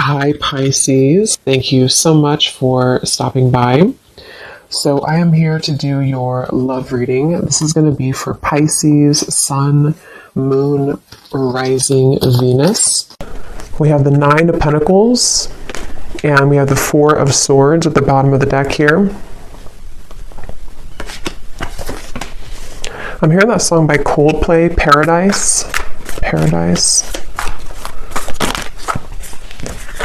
Hi Pisces, thank you so much for stopping by. So I am here to do your love reading. This is going to be for Pisces, Sun, Moon, Rising, Venus. We have the Nine of Pentacles and we have the Four of Swords at the bottom of the deck here. I'm hearing that song by Coldplay, Paradise.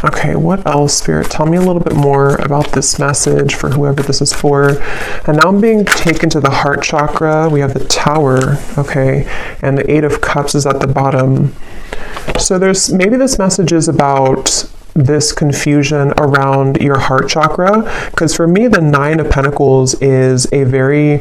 Okay, what else, Spirit? Tell me a little bit more about this message for whoever this is for. And now I'm being taken to the heart chakra. We have the Tower, okay, and the Eight of Cups is at the bottom. So maybe this message is about this confusion around your heart chakra, because for me the Nine of Pentacles is a very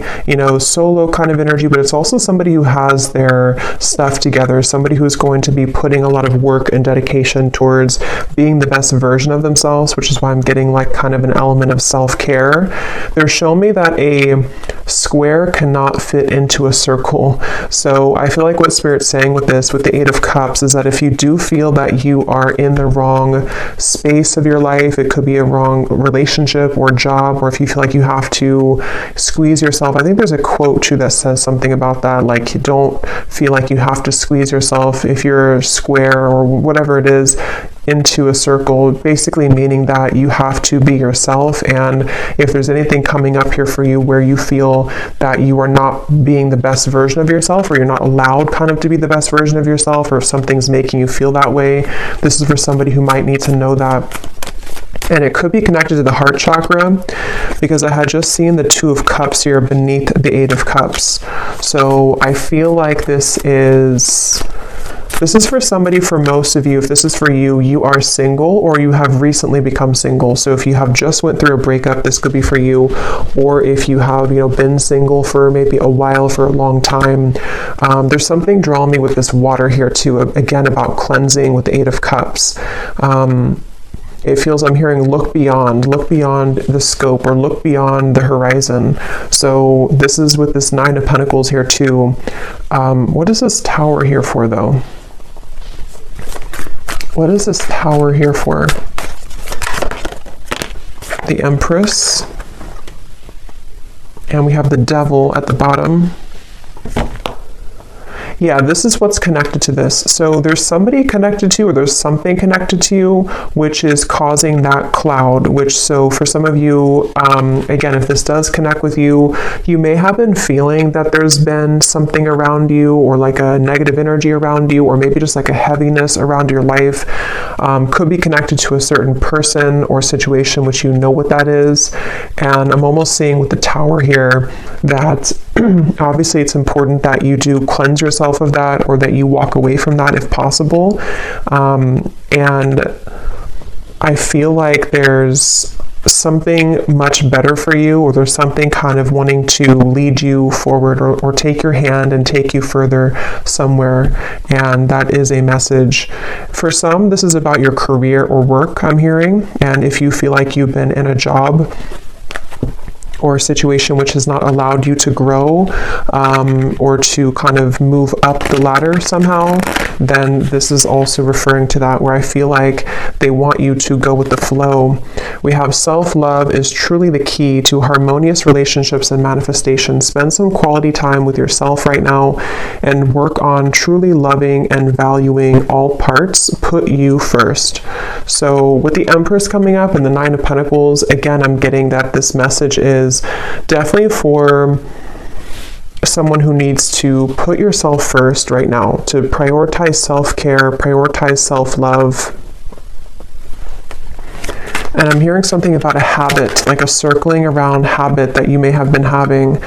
solo kind of energy, but it's also somebody who has their stuff together, somebody who's going to be putting a lot of work and dedication towards being the best version of themselves, which is why I'm getting like kind of an element of self-care. They're showing me that a square cannot fit into a circle. So I feel like what Spirit's saying with this, with the Eight of Cups, is that if you do feel that you are in the wrong space of your life, it could be a wrong relationship or job, or if you feel like you have to squeeze yourself. I think there's a quote too that says something about that, like you don't feel like you have to squeeze yourself if you're square or whatever it is into a circle, basically meaning that you have to be yourself. And if there's anything coming up here for you where you feel that you are not being the best version of yourself, or you're not allowed kind of to be the best version of yourself, or if something's making you feel that way, this is for somebody who might need to know that. And it could be connected to the heart chakra, because I had just seen the Two of Cups here beneath the Eight of Cups. So I feel like this is for somebody. For most of you, if this is for you, you are single or you have recently become single. So if you have just went through a breakup, this could be for you. Or if you have, been single for maybe a while, for a long time. There's something drawing me with this water here too, again, about cleansing with the Eight of Cups. It feels, I'm hearing look beyond the scope, or look beyond the horizon. So this is with this Nine of Pentacles here too. What is this Tower here for though? What is this Tower here for? The Empress. And we have the Devil at the bottom. Yeah, this is what's connected to this. So there's somebody connected to you, or there's something connected to you, which is causing that cloud, so for some of you, again, if this does connect with you, you may have been feeling that there's been something around you, or like a negative energy around you, or maybe just like a heaviness around your life. Could be connected to a certain person or situation, which you know what that is. And I'm almost seeing with the Tower here that obviously it's important that you do cleanse yourself of that, or that you walk away from that if possible. And I feel like there's something much better for you, or there's something kind of wanting to lead you forward, or take your hand and take you further somewhere. And that is a message. For some, this is about your career or work, I'm hearing. And if you feel like you've been in a job or a situation which has not allowed you to grow, or to kind of move up the ladder somehow, then this is also referring to that, where I feel like they want you to go with the flow. We have self-love is truly the key to harmonious relationships and manifestation. Spend some quality time with yourself right now and work on truly loving and valuing all parts. Put you first. So with the Empress coming up and the Nine of Pentacles, again, I'm getting that this message is definitely for someone who needs to put yourself first right now, to prioritize self-care, prioritize self-love. And I'm hearing something about a habit, like a circling around habit that you may have been having.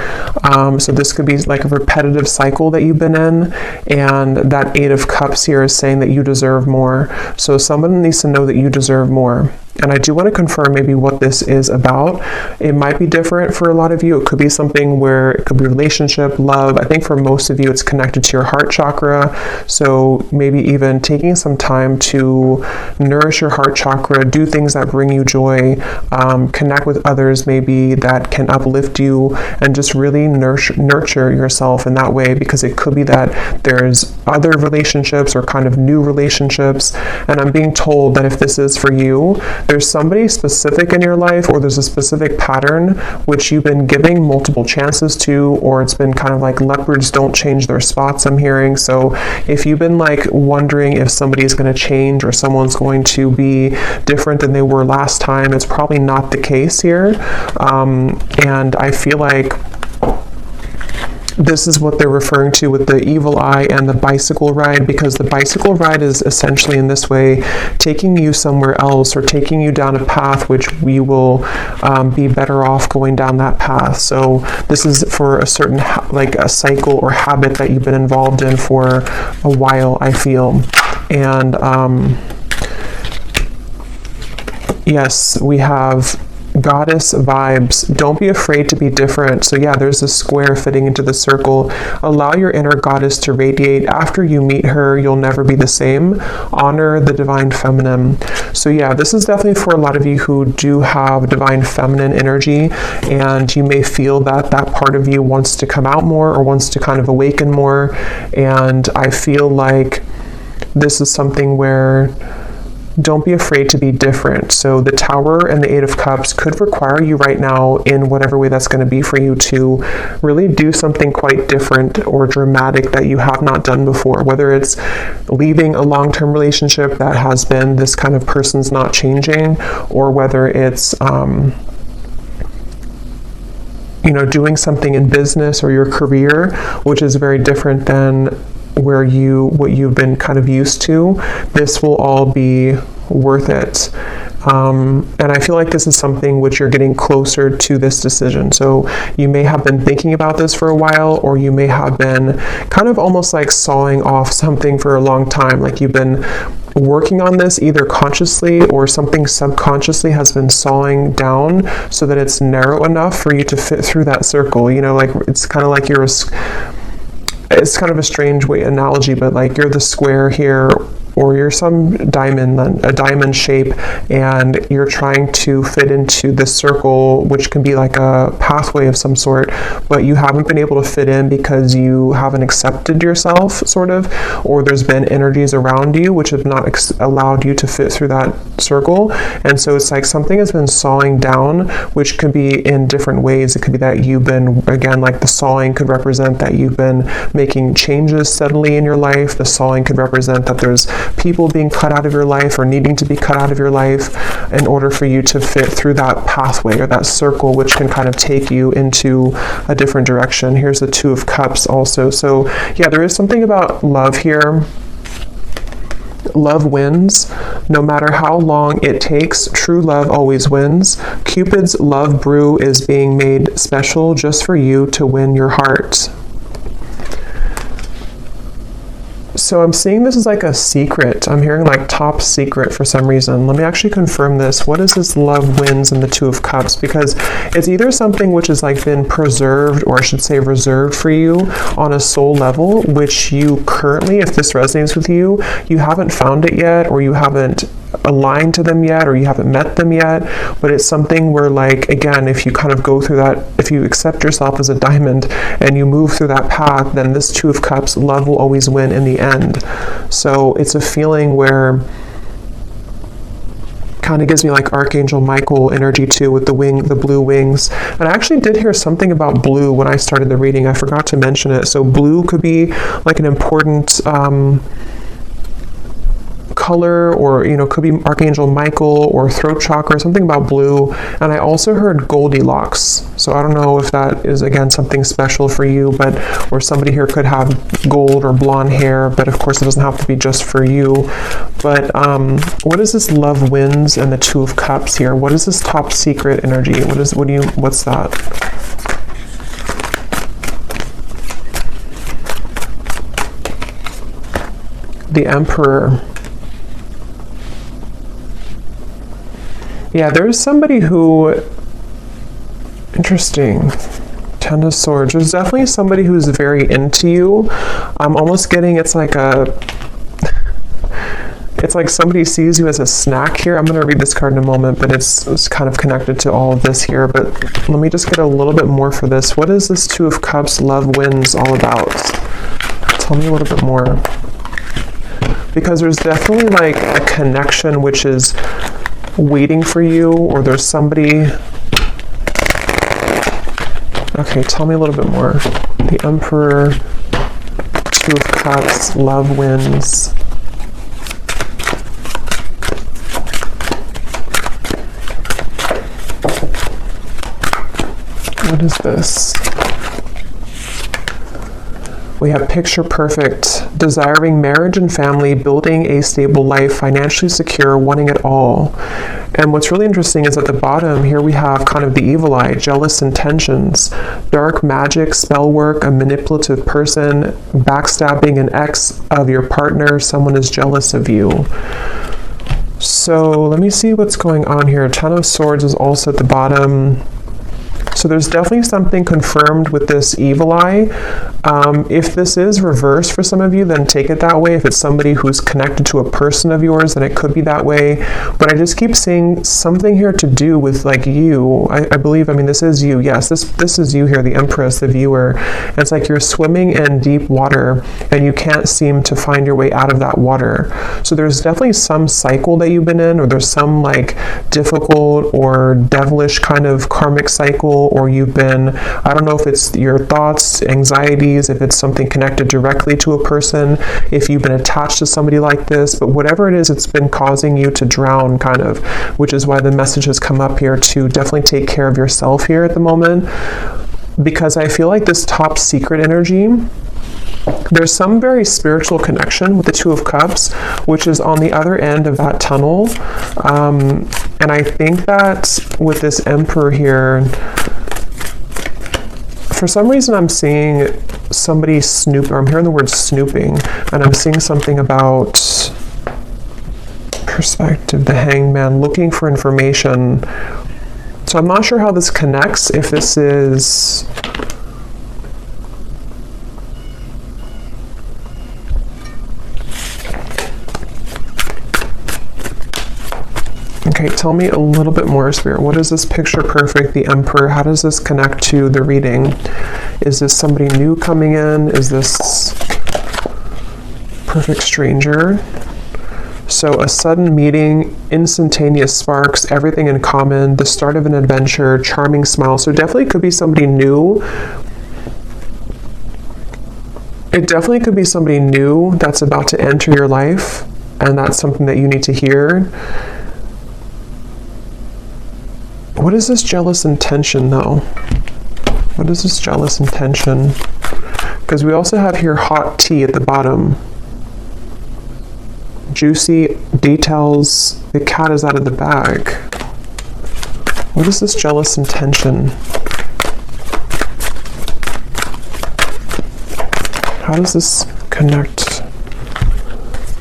So this could be like a repetitive cycle that you've been in. And that Eight of Cups here is saying that you deserve more. So someone needs to know that you deserve more. And I do want to confirm maybe what this is about. It might be different for a lot of you. It could be something where it could be relationship, love. I think for most of you, it's connected to your heart chakra. So maybe even taking some time to nourish your heart chakra, do things that bring you joy, connect with others maybe that can uplift you, and just really nurture yourself in that way, because it could be that there's other relationships or kind of new relationships. And I'm being told that if this is for you, there's somebody specific in your life, or there's a specific pattern which you've been giving multiple chances to, or it's been kind of like leopards don't change their spots, I'm hearing. So if you've been like wondering if somebody's going to change or someone's going to be different than they were last time, it's probably not the case here. And I feel like this is what they're referring to with the evil eye and the bicycle ride, because the bicycle ride is essentially in this way taking you somewhere else, or taking you down a path which we will be better off going down that path. So this is for a certain like a cycle or habit that you've been involved in for a while, I feel. And yes, we have goddess vibes. Don't be afraid to be different. So yeah, there's a square fitting into the circle. Allow your inner goddess to radiate. After you meet her, you'll never be the same. Honor the divine feminine. So yeah, this is definitely for a lot of you who do have divine feminine energy, and you may feel that that part of you wants to come out more, or wants to kind of awaken more. And I feel like this is something where don't be afraid to be different. So the Tower and the Eight of Cups could require you right now, in whatever way that's going to be for you, to really do something quite different or dramatic that you have not done before. Whether it's leaving a long-term relationship that has been this kind of person's not changing, or whether it's doing something in business or your career, which is very different than what you've been kind of used to. This will all be worth it. And I feel like this is something which you're getting closer to this decision. So you may have been thinking about this for a while, or you may have been kind of almost like sawing off something for a long time. Like you've been working on this either consciously, or something subconsciously has been sawing down so that it's narrow enough for you to fit through that circle. Like it's kind of like it's kind of a strange analogy, but like you're the square here, or you're some diamond, a diamond shape, and you're trying to fit into this circle, which can be like a pathway of some sort, but you haven't been able to fit in because you haven't accepted yourself, sort of, or there's been energies around you which have not allowed you to fit through that circle. And so it's like something has been sawing down, which could be in different ways. It could be that you've been, again, like the sawing could represent that you've been making changes steadily in your life. The sawing could represent that there's people being cut out of your life, or needing to be cut out of your life, in order for you to fit through that pathway or that circle, which can kind of take you into a different direction. Here's the Two of Cups also. So yeah, there is something about love here. Love wins. No matter how long it takes, true love always wins. Cupid's love brew is being made special just for you to win your heart. So I'm seeing this as like a secret. I'm hearing like top secret for some reason. Let me actually confirm this. What is this love wins in the Two of Cups? Because it's either something which has like been preserved, or I should say reserved for you on a soul level, which you currently, if this resonates with you, you haven't found it yet, or you haven't aligned to them yet, or you haven't met them yet. But it's something where, like, again, if you kind of go through that, if you accept yourself as a diamond and you move through that path, then this Two of Cups, love will always win in the end. So it's a feeling where kind of gives me like Archangel Michael energy too, with the blue wings. And I actually did hear something about blue when I started the reading. I forgot to mention it. So blue could be like an important color, or could be Archangel Michael or throat chakra, something about blue. And I also heard Goldilocks, so I don't know if that is again something special for you, but or somebody here could have gold or blonde hair, but of course it doesn't have to be just for you. But what is this love wins and the Two of Cups here? What is this top secret energy? What's that? The Emperor. Yeah, there's somebody who, interesting. Ten of Swords. There's definitely somebody who's very into you. I'm almost getting it's like somebody sees you as a snack here. I'm going to read this card in a moment, but it's kind of connected to all of this here. But let me just get a little bit more for this. What is this Two of Cups, love wins, all about? Tell me a little bit more. Because there's definitely like a connection which is waiting for you, or there's somebody... Okay, tell me a little bit more. The Emperor, Two of Cups, love wins. What is this? We have picture perfect, desiring marriage and family, building a stable life, financially secure, wanting it all. And what's really interesting is at the bottom here we have kind of the evil eye, jealous intentions, dark magic, spell work, a manipulative person, backstabbing, an ex of your partner, someone is jealous of you. So let me see what's going on here. Ten of Swords is also at the bottom. So there's definitely something confirmed with this evil eye. If this is reversed for some of you, then take it that way. If it's somebody who's connected to a person of yours, then it could be that way. But I just keep seeing something here to do with like you. I believe, I mean, this is you. Yes, this is you here, the Empress, the viewer. And it's like you're swimming in deep water and you can't seem to find your way out of that water. So there's definitely some cycle that you've been in, or there's some like difficult or devilish kind of karmic cycle, or you've been, I don't know if it's your thoughts, anxieties, if it's something connected directly to a person, if you've been attached to somebody like this, but whatever it is, it's been causing you to drown kind of, which is why the message has come up here to definitely take care of yourself here at the moment, because I feel like this top secret energy, there's some very spiritual connection with the Two of Cups, which is on the other end of that tunnel. And I think that with this Emperor here, for some reason I'm seeing somebody snoop, or I'm hearing the word snooping, and I'm seeing something about perspective, the Hangman, looking for information. So I'm not sure how this connects, if this is... Okay, tell me a little bit more, Spirit. What is this picture perfect, the Emperor? How does this connect to the reading? Is this somebody new coming in? Is this perfect stranger? So a sudden meeting, instantaneous sparks, everything in common, the start of an adventure, charming smile. So definitely could be somebody new. It definitely could be somebody new that's about to enter your life, and that's something that you need to hear. What is this jealous intention, though? What is this jealous intention? Because we also have here hot tea at the bottom. Juicy details. The cat is out of the bag. What is this jealous intention? How does this connect?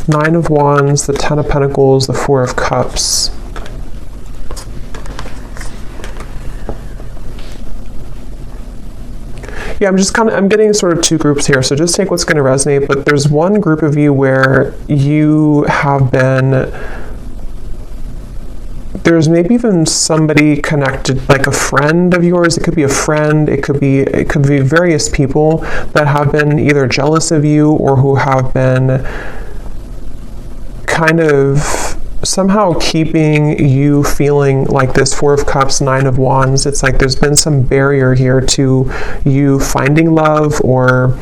Nine of Wands, the Ten of Pentacles, the Four of Cups. Yeah, I'm getting sort of two groups here, so just take what's going to resonate, but there's one group of you where you have been, there's maybe even somebody connected, like a friend of yours. It could be a friend, it could be various people that have been either jealous of you or who have been kind of somehow keeping you feeling like this Four of Cups, Nine of Wands. It's like there's been some barrier here to you finding love or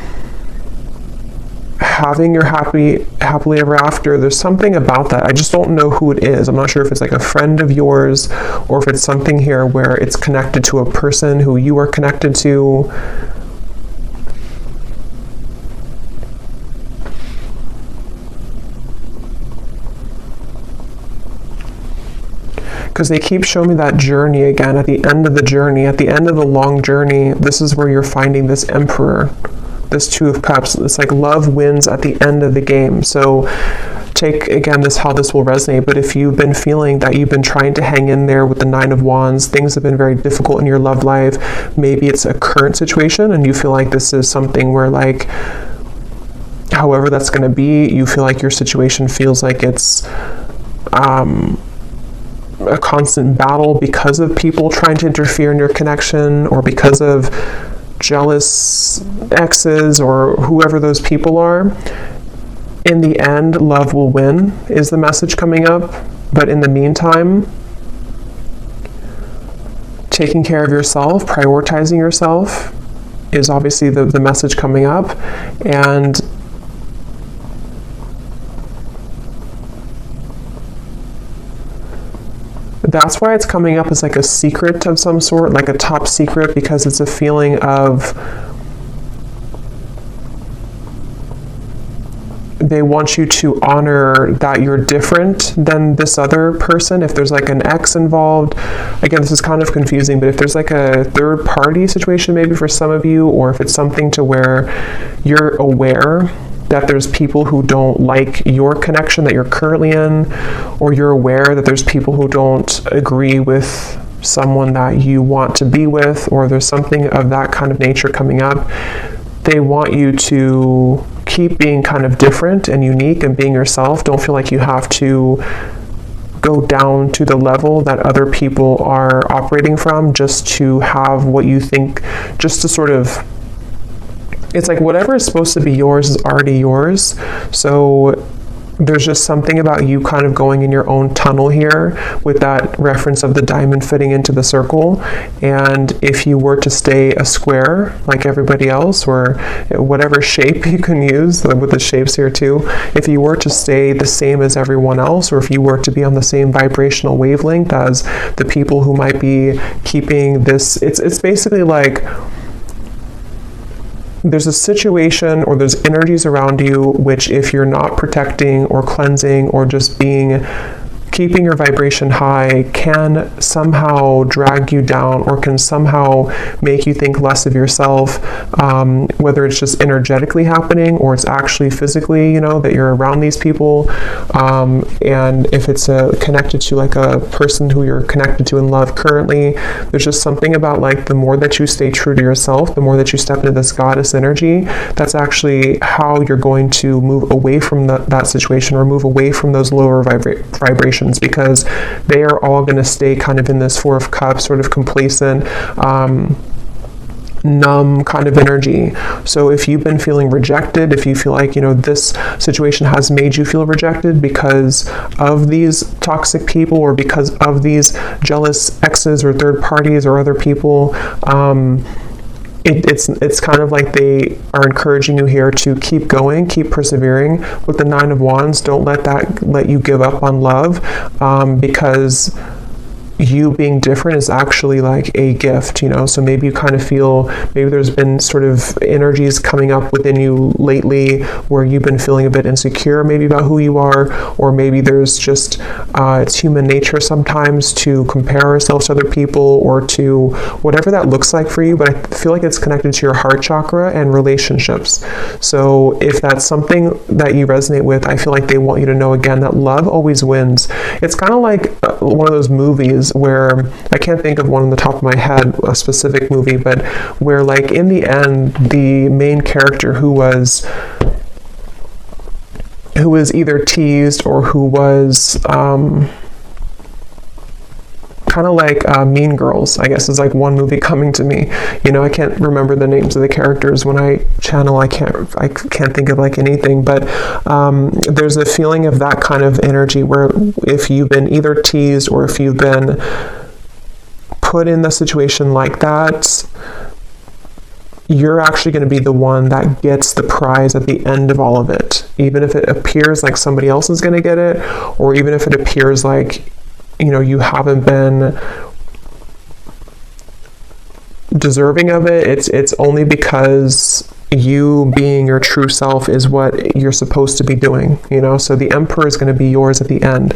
having your happily ever after. There's something about that. I just don't know who it is. I'm not sure if it's like a friend of yours or if it's something here where it's connected to a person who you are connected to. Because they keep showing me that journey again, at the end of the journey, at the end of the long journey, this is where you're finding this Emperor, this Two of Cups. It's like love wins at the end of the game. So take again how this will resonate, but if you've been feeling that you've been trying to hang in there with the Nine of Wands, things have been very difficult in your love life, maybe it's a current situation and you feel like this is something where like, however that's going to be, you feel like your situation feels like it's a constant battle because of people trying to interfere in your connection, or because of jealous exes or whoever those people are. In the end, love will win is the message coming up. But in the meantime, taking care of yourself, prioritizing yourself is obviously the message coming up. And that's why it's coming up as like a secret of some sort, like a top secret, because it's a feeling of they want you to honor that you're different than this other person. If there's like an ex involved, again, this is kind of confusing, but if there's like a third party situation maybe for some of you, or if it's something to where you're aware that there's people who don't like your connection that you're currently in, or you're aware that there's people who don't agree with someone that you want to be with, or there's something of that kind of nature coming up, they want you to keep being kind of different and unique and being yourself. Don't feel like you have to go down to the level that other people are operating from just to have what you think, just to sort of, it's like whatever is supposed to be yours is already yours. So there's just something about you kind of going in your own tunnel here with that reference of the diamond fitting into the circle. And if you were to stay a square like everybody else, or whatever shape you can use with the shapes here too, if you were to stay the same as everyone else, or if you were to be on the same vibrational wavelength as the people who might be keeping this, it's basically like there's a situation or there's energies around you which, if you're not protecting or cleansing or just keeping your vibration high, can somehow drag you down or can somehow make you think less of yourself, whether it's just energetically happening or it's actually physically, that you're around these people. And if it's connected to like a person who you're connected to in love currently, there's just something about like the more that you stay true to yourself, the more that you step into this goddess energy, that's actually how you're going to move away from that situation, or move away from those lower vibrations, because they are all going to stay kind of in this Four of Cups, sort of complacent, numb kind of energy. So if you've been feeling rejected, if you feel like, this situation has made you feel rejected because of these toxic people, or because of these jealous exes or third parties or other people, it's kind of like they are encouraging you here to keep going, keep persevering. With the Nine of Wands, don't let you give up on love, because you being different is actually like a gift, so maybe you kind of feel, maybe there's been sort of energies coming up within you lately where you've been feeling a bit insecure maybe about who you are, or maybe there's just it's human nature sometimes to compare ourselves to other people, or to whatever that looks like for you. But I feel like it's connected to your heart chakra and relationships. So if that's something that you resonate with, I feel like they want you to know again that love always wins. It's kind of like one of those movies where, I can't think of one on the top of my head, a specific movie, but where like in the end, the main character who was either teased or who was kind of like Mean Girls, I guess, is like one movie coming to me. I can't remember the names of the characters when I channel. I can't think of like anything, but there's a feeling of that kind of energy where if you've been either teased or if you've been put in the situation like that, you're actually going to be the one that gets the prize at the end of all of it. Even if it appears like somebody else is going to get it, or even if it appears like you haven't been deserving of it, it's only because you being your true self is what you're supposed to be doing, you know? So the Emperor is going to be yours at the end.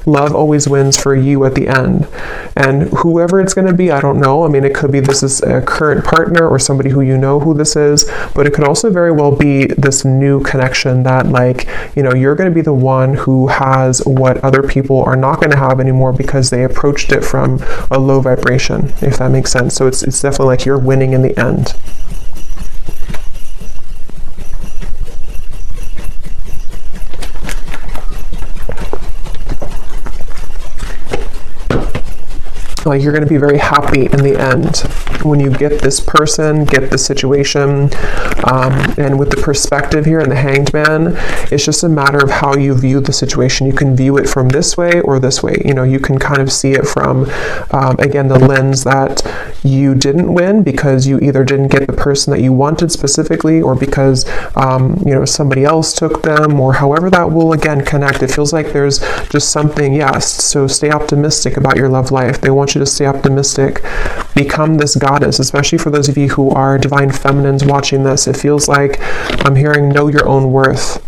Love always wins for you at the end. And whoever it's going to be, I don't know. I mean, it could be this is a current partner or somebody who you know who this is, but it could also very well be this new connection that, like, you know, you're going to be the one who has what other people are not going to have anymore because they approached it from a low vibration, if that makes sense. So it's definitely like you're winning in the end. Like, you're going to be very happy in the end when you get this person, get the situation, and with the perspective here and the Hanged Man, it's just a matter of how you view the situation. You can view it from this way or this way. You know, you can kind of see it from, again, the lens that you didn't win because you either didn't get the person that you wanted specifically, or because, you know, somebody else took them, or however that will, again, connect. It feels like there's just something, yes, so stay optimistic about your love life. They want you to stay optimistic. Become this goddess, especially for those of you who are divine feminines watching this. It feels like I'm hearing know your own worth.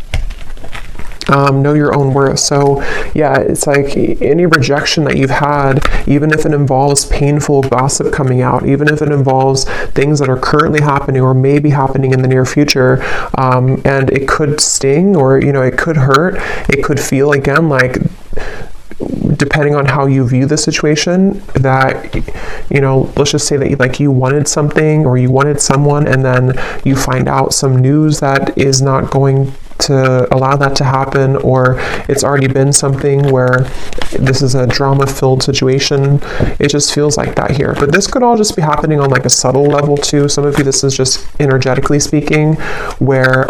Know your own worth. So yeah, it's like any rejection that you've had, even if it involves painful gossip coming out, even if it involves things that are currently happening or may be happening in the near future, and it could sting, or, you know, it could hurt, it could feel, again, like, depending on how you view the situation, that, you know, let's just say that, like, you wanted something or you wanted someone, and then you find out some news that is not going to allow that to happen, or it's already been something where this is a drama-filled situation. It just feels like that here. But this could all just be happening on, like, a subtle level too. Some of you, this is just energetically speaking, where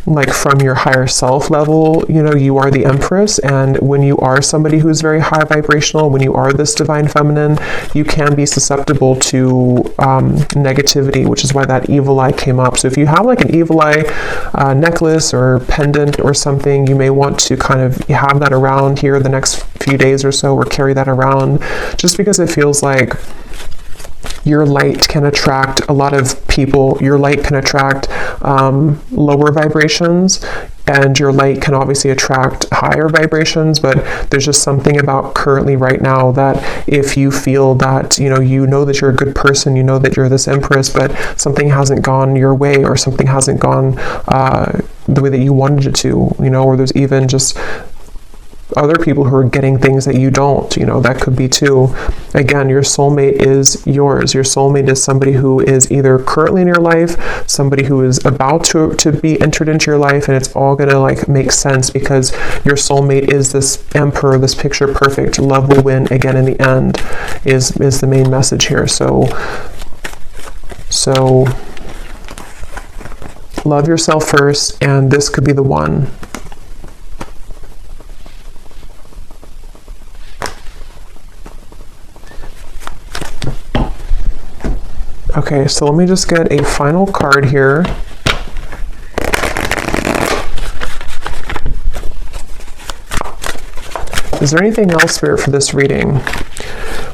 like, from your higher self level, you know, you are the Empress, and when you are somebody who's very high vibrational, when you are this divine feminine, you can be susceptible to negativity, which is why that evil eye came up. So if you have, like, an evil eye necklace or pendant or something, you may want to kind of have that around here the next few days or so, or carry that around, just because it feels like your light can attract a lot of people. Your light can attract lower vibrations, and your light can obviously attract higher vibrations, but there's just something about currently right now that if you feel that, you know that you're a good person, you know that you're this Empress, but something hasn't gone your way, or something hasn't gone the way that you wanted it to, you know, or there's even just other people who are getting things that you don't, you know, that could be too. Again, your soulmate is yours. Your soulmate is somebody who is either currently in your life, somebody who is about to be entered into your life, and it's all gonna, like, make sense because your soulmate is this Emperor, this picture perfect. Love will win again in the end is the main message here. So love yourself first, and this could be the one. Okay, so let me just get a final card here. Is there anything else, Spirit, for this reading?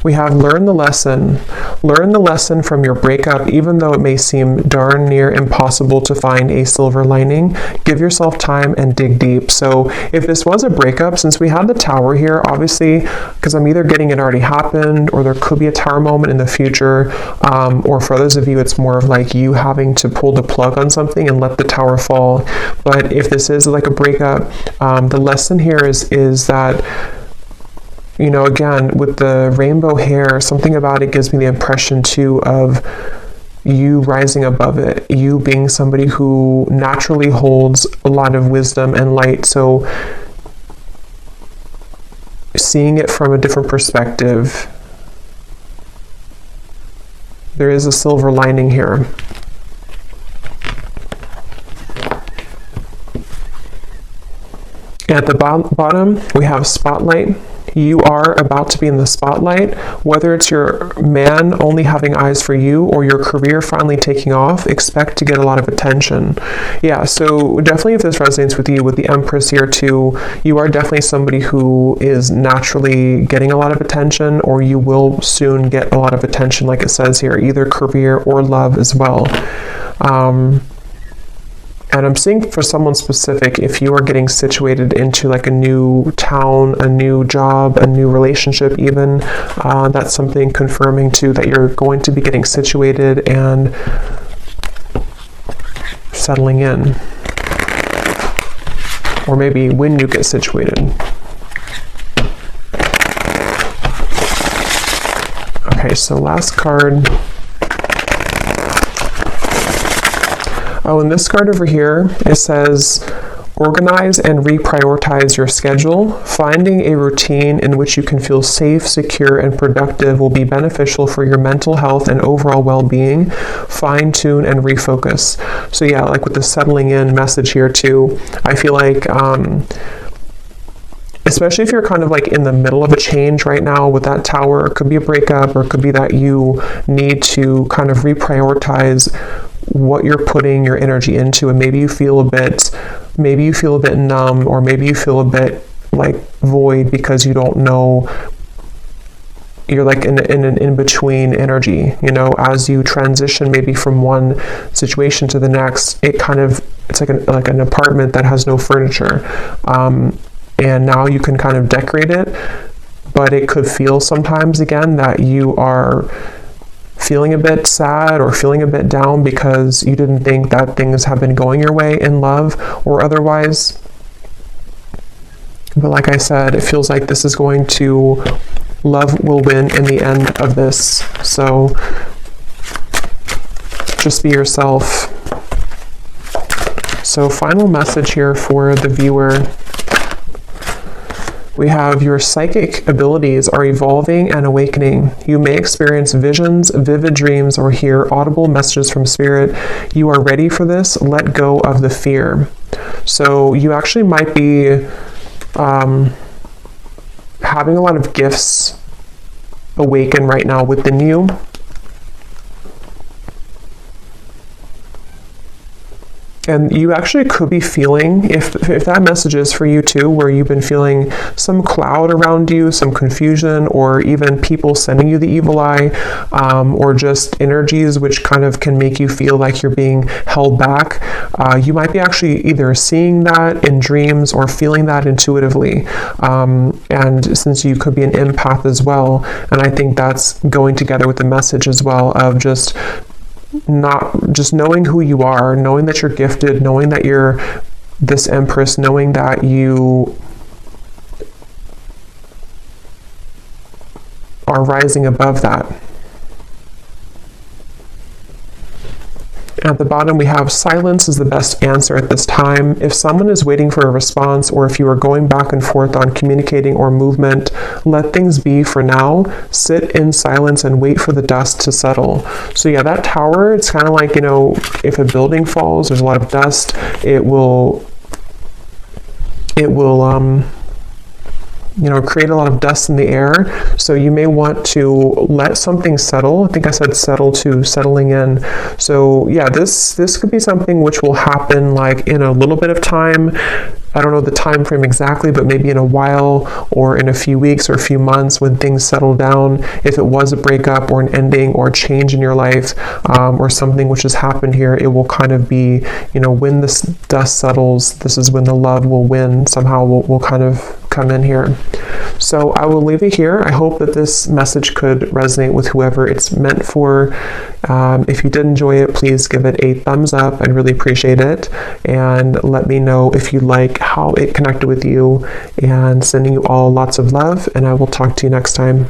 We have learn the lesson. Learn the lesson from your breakup, even though it may seem darn near impossible to find a silver lining. Give yourself time and dig deep. So if this was a breakup, since we had the Tower here, obviously, because I'm either getting it already happened, or there could be a Tower moment in the future, or for others of you, it's more of like you having to pull the plug on something and let the Tower fall. But if this is like a breakup, the lesson here is that, you know, again, with the rainbow hair, something about it gives me the impression too of you rising above it, you being somebody who naturally holds a lot of wisdom and light. So seeing it from a different perspective, there is a silver lining here. At the bottom, we have spotlight. You are about to be in the spotlight, whether it's your man only having eyes for you or your career finally taking off. Expect to get a lot of attention. Yeah, so definitely if this resonates with you with the Empress here too, you are definitely somebody who is naturally getting a lot of attention, or you will soon get a lot of attention, like it says here, either career or love as well. And I'm seeing for someone specific, if you are getting situated into like a new town, a new job, a new relationship even, that's something confirming too that you're going to be getting situated and settling in. Or maybe when you get situated. Okay, so last card. Oh, and this card over here, it says, organize and reprioritize your schedule. Finding a routine in which you can feel safe, secure, and productive will be beneficial for your mental health and overall well-being. Fine-tune and refocus. So yeah, like with the settling in message here too, I feel like, especially if you're kind of like in the middle of a change right now with that Tower, it could be a breakup, or it could be that you need to kind of reprioritize what you're putting your energy into, and maybe you feel a bit numb, or maybe you feel a bit like void because you don't know, you're like in an in-between energy, you know, as you transition maybe from one situation to the next. It's like an apartment that has no furniture, and now you can kind of decorate it, but it could feel sometimes again that you are feeling a bit sad or feeling a bit down because you didn't think that things have been going your way in love or otherwise. But like I said, it feels like this is going to, love will win in the end of this. So just be yourself. So final message here for the viewer. We have your psychic abilities are evolving and awakening. You may experience visions, vivid dreams, or hear audible messages from spirit. You are ready for this. Let go of the fear. So you actually might be having a lot of gifts awaken right now within you. And you actually could be feeling, if that message is for you too, where you've been feeling some cloud around you, some confusion, or even people sending you the evil eye, or just energies which kind of can make you feel like you're being held back. You might be actually either seeing that in dreams or feeling that intuitively. And since you could be an empath as well, and I think that's going together with the message as well of just knowing who you are, knowing that you're gifted, knowing that you're this Empress, knowing that you are rising above that. At the bottom, we have silence is the best answer at this time. If someone is waiting for a response, or if you are going back and forth on communicating or movement, let things be for now. Sit in silence and wait for the dust to settle. So yeah, that Tower, it's kind of like, you know, if a building falls, there's a lot of dust, it will create a lot of dust in the air. So you may want to let something settle. I think I said settle to settling in. So yeah, this could be something which will happen like in a little bit of time. I don't know the time frame exactly, but maybe in a while or in a few weeks or a few months when things settle down. If it was a breakup or an ending or a change in your life, or something which has happened here, it will kind of be, you know, when this dust settles, this is when the love will win. Somehow will kind of come in here. So I will leave it here. I hope that this message could resonate with whoever it's meant for. If you did enjoy it, please give it a thumbs up. I'd really appreciate it. And let me know if you like how it connected with you, and sending you all lots of love. And I will talk to you next time.